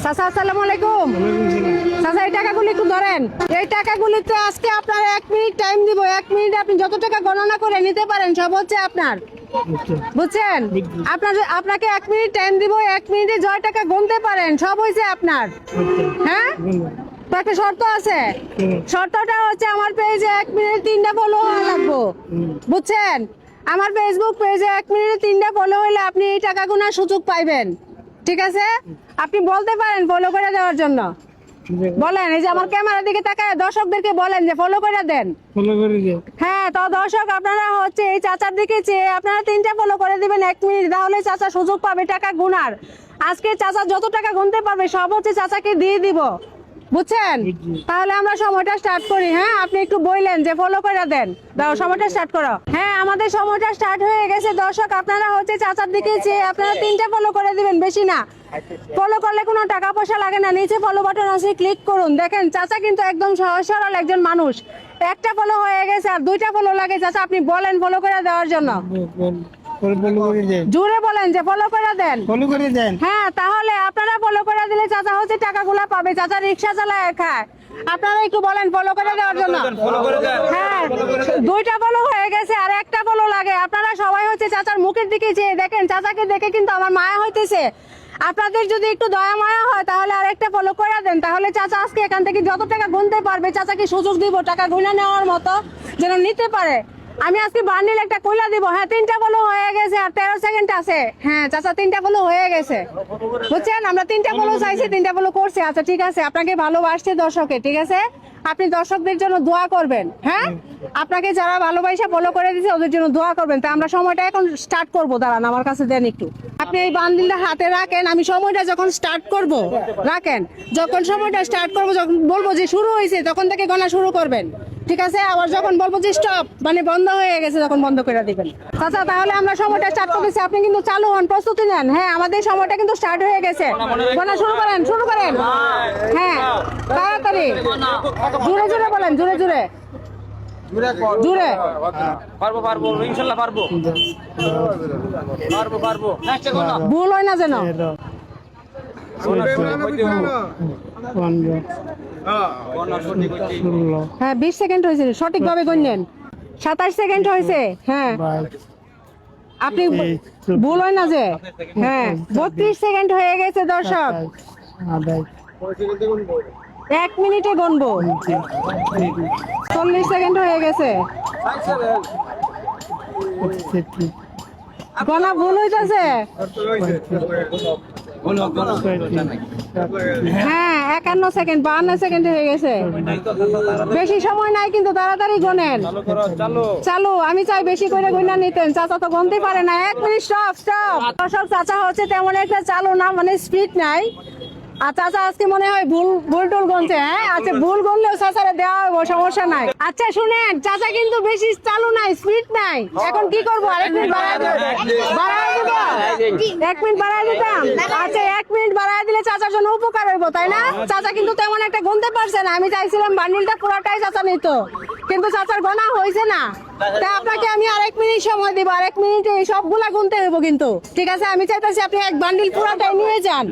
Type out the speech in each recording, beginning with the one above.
চাচা আসসালামু আলাইকুম। চাচা এই টাকাগুলো একটু ধরেন। এই টাকাগুলিতে আজকে আপনার 1 মিনিট টাইম দিব। 1 মিনিট আপনি যত টাকা গণনা করে নিতে পারেন সব হচ্ছে আপনার। বুঝছেন? আপনাকে 1 মিনিট টাইম দিব। 1 মিনিটে যত টাকা গুনতে পারেন সব হইছে আপনার। হ্যাঁ, তো একটা শর্ত আছে। শর্তটা হচ্ছে আমার পেজে 1 মিনিট 3টা ফলো হওয়া লাগবে। বুঝছেন? আমার ফেসবুক পেজে 1 মিনিটে 3টা ফলো হইলে আপনি এই টাকা গোনার সুযোগ পাইবেন। ঠিক আছে, আপনি বলতে পারেন ফলো করে দেওয়ার জন্য। বলেন, এই যে আমার ক্যামেরার দিকে তাকায় দর্শকদেরকে বলেন যে ফলো করে দেন। ফলো করে দে। হ্যাঁ, তো দর্শক আপনারা হচ্ছে এই চাচার দিকে চেয়ে আপনারা 3টা ফলো করে দিবেন 1 মিনিট, তাহলে চাচা সুযোগ পাবে টাকা গুনার। আজকে চাচা যত টাকা গুনতে পারবে সব হচ্ছে চাচাকে দিয়ে দিব। বুঝছেন? তাহলে আমরা সময়টা স্টার্ট করি। হ্যাঁ, আপনি একটু বললেন যে ফলো করে দেন, দাও সময়টা স্টার্ট করো। হ্যাঁ, আমাদের সময়টা স্টার্ট হয়ে গেছে। দর্শক আপনারা হচ্ছে চাচার দিকে চেয়ে আপনারা 3টা ফলো করে দিবেন, বেশি না। ফলো করলে কোনো টাকা পয়সা লাগে না, নিচে ফলো বাটন আছে, ক্লিক করুন। দেখেন চাচা কিন্তু একদম সহজ সরল একজন মানুষ। একটা ফলো হয়ে গেছে আর 2টা ফলো লাগে। চাচা আপনি বলেন ফলো করে দেওয়ার জন্য। ফলো করে দেন। জোরে বলেন যে ফলো করে দেন। ফলো করে দেন। হ্যাঁ, তাহলে আপনারা ফলো করে দিলে চাচা হচ্ছে টাকাগুলা পাবে। চাচা রিক্সা চালায় খায়। আপনারা একটু বলেন ফলো করে দেওয়ার জন্য। হ্যাঁ, 2টা ফলো হয়ে গেছে আর 1টা ফলো লাগে। আপনারা সবাই হচ্ছে চাচার মুখের দিকে চেয়ে দেখেন। চাচাকে দেখে কিন্তু আমার মায়া হইতেছে। আপনাদের যদি একটু দয়া মায়া হয় তাহলে আরেকটা ফলো করে দেন। তাহলে চাচা আজকে এখান থেকে যত টাকা গুনতে পারবে চাচাকে সুযোগ দিব টাকা গুনে নেওয়ার মতো, যেন নিতে পারে। আমি আজকে বান্ডিল একটা কইলা দিব। হ্যাঁ, 3টা ফলো হয়ে গেছে আর 13 সেকেন্ড আছে। হ্যাঁ চাচা 3টা ফলো হয়ে গেছে। বুঝছেন? আমরা 3টা ফলো চাইছি, 3টা ফলো করছে। আচ্ছা ঠিক আছে, আপনাকে ভালোবাসছে দর্শকে। ঠিক আছে, আপনি দর্শকদের জন্য দোয়া করবেন। হ্যাঁ, আপনাকে যারা ভালোবাসা ফলো করে দিয়েছে ওদের জন্য দোয়া করবেন। তা আমরা সময়টা এখন স্টার্ট করবো। দাঁড়ান, আমার কাছে দেন একটু। আপনি এই বান্ডিলটা হাতে রাখেন। আমি সময়টা যখন স্টার্ট করব রাখেন। যখন সময়টা স্টার্ট করব, যখন বলবো যে শুরু হয়েছে তখন থেকে গণনা শুরু করবেন। ঠিক আছে, আবার যখন বলবো যে স্টপ মানে বন্ধ হয়ে গেছে তখন বন্ধ করে দিবেন। আচ্ছা, তাহলে আমরা সময়টা স্টার্ট করতেছি। আপনি কিন্তু চালু হন, প্রস্তুতি নেন। হ্যাঁ, আমাদের সময়টা কিন্তু স্টার্ট হয়ে গেছে। গণনা শুরু করেন, শুরু করেন। হ্যাঁ, তাড়াতাড়ি জোরে জোরে বলেন, জোরে জোরে জোরে। পারবো ইনশাআল্লাহ পারবো। ভুল হয় না যেন। 16 হ্যাঁ, 20 সেকেন্ড হয়েছে, সঠিকভাবে গণেন। 27 সেকেন্ড হয়েছে। হ্যাঁ, আপনি ভুল হয় না যে। হ্যাঁ, 32 সেকেন্ড হয়ে গেছে দর্শক। 1 মিনিটে গণবো। 40 সেকেন্ড হয়ে গেছে। গণা ভুল হইতেছে। হ্যাঁ, 51 সেকেন্ড, 52 সেকেন্ড হয়ে গেছে। বেশি সময় নাই কিন্তু তাড়াতাড়ি গণেন। চালু। আমি চাই বেশি করে গণনা নিতেন। চাচা তো গণতে পারে না। 1 মিনিট স্টপ স্টপ। দর্শক চাচা হচ্ছে তেমন একটা চালু না, মানে স্পিড নাই। আর চাচা আজকে মনে হয় ভুল টুল গনছে। হ্যাঁ, আচ্ছা ভুল গনলেও চাচারে দেওয়া হবে, সমস্যা নাই। আচ্ছা শুনেন, চাচা কিন্তু বেশি চালু নাই, স্পিড নাই। এখন কি করবো? আরেক মিনিট বাড়ায় দিব। 1 মিনিট বাড়ায় দিতাম। আচ্ছা 1 মিনিট বাড়ায় দিলে চাচার জন্য উপকার হইব, তাই না? চাচা কিন্তু তেমন একটা গুনতে পারছে না। আমি চাইছিলাম বান্ডিলটা পুরাটাই চাচা নিত, কিন্তু চাচার গোনা হয়েছে না। তা আপনাকে আমি আরেক মিনিট সময় দিব। আরেক মিনিটে সবগুলা গুনতে হইব কিন্তু। ঠিক আছে, আমি চাইতেছি আপনি এক বান্ডিল পুরাটাই নিয়ে যান।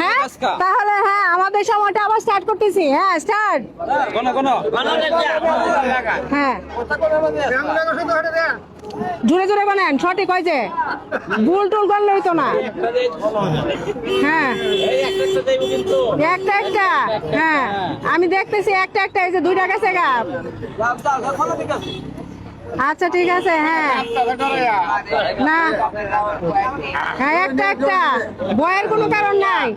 হ্যাঁ, তাহলে হ্যাঁ আমাদের সময়টা আবার স্টার্ট করতেছি। হ্যাঁ, স্টার্ট। হ্যাঁ, জোরে জোরে বানান, সঠিক হয়েছে। ভুল টুল করলে হইতো না। হ্যাঁ, একটা একটা। হ্যাঁ, আমি দেখতেছি একটা একটা। এই যে 2টা গেছে গা। আচ্ছা ঠিক আছে। হ্যাঁ, না, হ্যাঁ একটা একটা, ভয়ের কোনো কারণ নাই।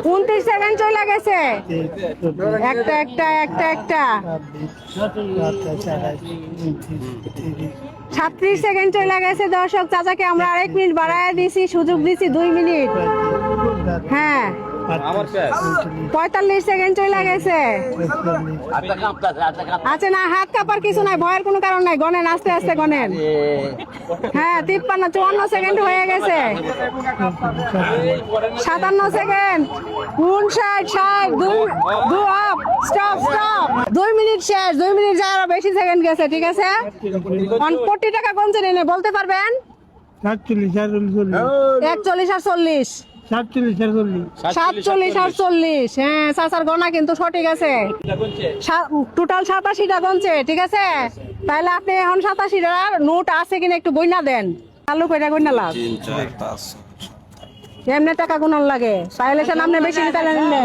29 সেকেন্ড চলে গেছে। একটা একটা একটা একটা। 37 সেকেন্ড চলে গেছে দর্শক। চাচাকে আমরা আরেক মিনিট বাড়ায় দিছি, সুযোগ দিছি 2 মিনিট। হ্যাঁ, 45 সেকেন্ড চলে গেছে। আচ্ছা না, হাত কাঁপার কিছু নাই, ভয়ের কোনো কারণ নাই। গণেন, আস্তে আস্তে গণেন। হ্যাঁ, 53 54 সেকেন্ড হয়ে গেছে। 57 second, 59 60 2 up, stop stop. 2 minute শেষ। 2 মিনিট যায়, আরো বেশি সেকেন্ড গেছে। ঠিক আছে, কোটি টাকা কমছে নেই বলতে পারবেন? 41 আর 40। 41 আর 40। 47 47 47 48, হ্যাঁ চাচার গণা কিন্তু সঠিক আছে। টোটাল 87টা গনছে, ঠিক আছে। তাহলে আপনি এখন 87টার নোট আছে কিনা একটু গইনা দেন। চালু কইরা গইনা লাভ, 3 4 5 এমনি টাকা গুনন লাগে, তাহলে সে আপনি বেশি নিতে নিলে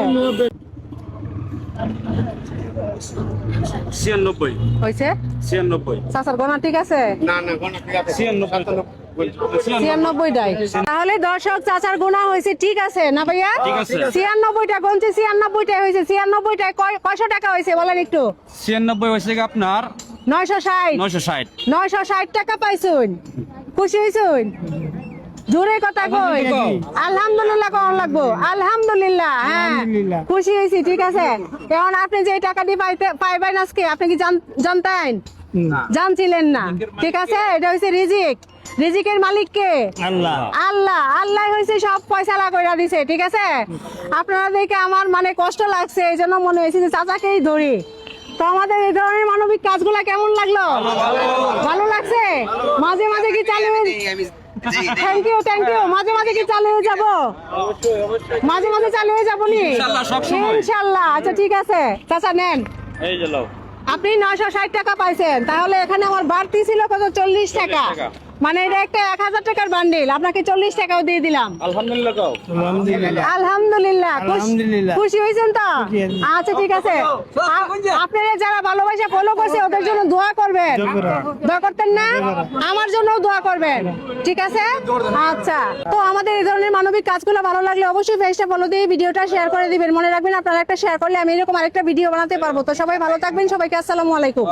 96 হয়েছে। 96 চাচার গণা ঠিক আছে, 96টাই। তাহলে দর্শক চাচার গুণা হয়েছে ঠিক আছে না ভাইয়া? ঠিক আছে। 96টা গনছে, 96টাই হয়েছে। 96টায় কয়শো টাকা হয়েছে বলেন একটু? 96 হয়েছে কি আপনার 960 960 960 টাকা পাইছুন, খুশি হয়েছুন? জোরে কথা কই, আলহামদুলিল্লাহ কোন লাগবো? আলহামদুলিল্লাহ, হ্যাঁ আলহামদুলিল্লাহ। খুশি হয়েছি, ঠিক আছে। এখন আপনি যে টাকাটি পাইবেন আজকে, আপনি কি জানতেন? জানছিলেন না, ঠিক আছে। এটা হচ্ছে রিজিক, রিজিকের মালিক কে? আল্লাহ। আল্লাহ। আল্লাহ হয়েছে সব ফয়সালা কইরা দিছে, ঠিক আছে। আপনারা দেখে আমার মানে কষ্ট লাগছে, এই জন্য মনে হয়েছে যে চাচাকেই ধরি। তো আমাদের এই ধরনের মানবিক কাজগুলা কেমন লাগলো? ভালো লাগছে? মাঝে মাঝে কি চালু থ্যাংক ইউ মাঝে মাঝে কি চালু হয়ে যাবো? মাঝে মাঝে চালু হয়ে যাবো নি ইনশাআল্লাহ, সবসময়। ইনশাআল্লাহ। আচ্ছা ঠিক আছে চাচা, নেন। এই যে লাও আপনি 960 টাকা পাইছেন, তাহলে এখানে আমার বাড়তি ছিল কত? 40 টাকা। মানে এটা একটা 1000 টাকার বান্ডিল, আপনাকে 40 টাকাও দিয়ে দিলাম। আলহামদুলিল্লাহ কও আলহামদুলিল্লাহ। আলহামদুলিল্লাহ। আলহামদুলিল্লাহ। খুশি হয়েছেন তো? খুশি আছি। আচ্ছা ঠিক আছে। আপনারা যারা ভালোবাসা ফলো করছে ওদের জন্য দোয়া করবেন, দোয়া করতেন না? আমার জন্য দোয়া করবেন, ঠিক আছে। আচ্ছা, তো আমাদের এই ধরনের মানবিক কাজগুলো ভালো লাগলে অবশ্যই পেজটা ফলো দিয়ে ভিডিওটা শেয়ার করে দিবেন। মনে রাখবেন আপনারা একটা শেয়ার করলে আমি এরকম আরেকটা ভিডিও বানাতে পারবো। তো সবাই ভালো থাকবেন, সবাইকে আসসালামু আলাইকুম।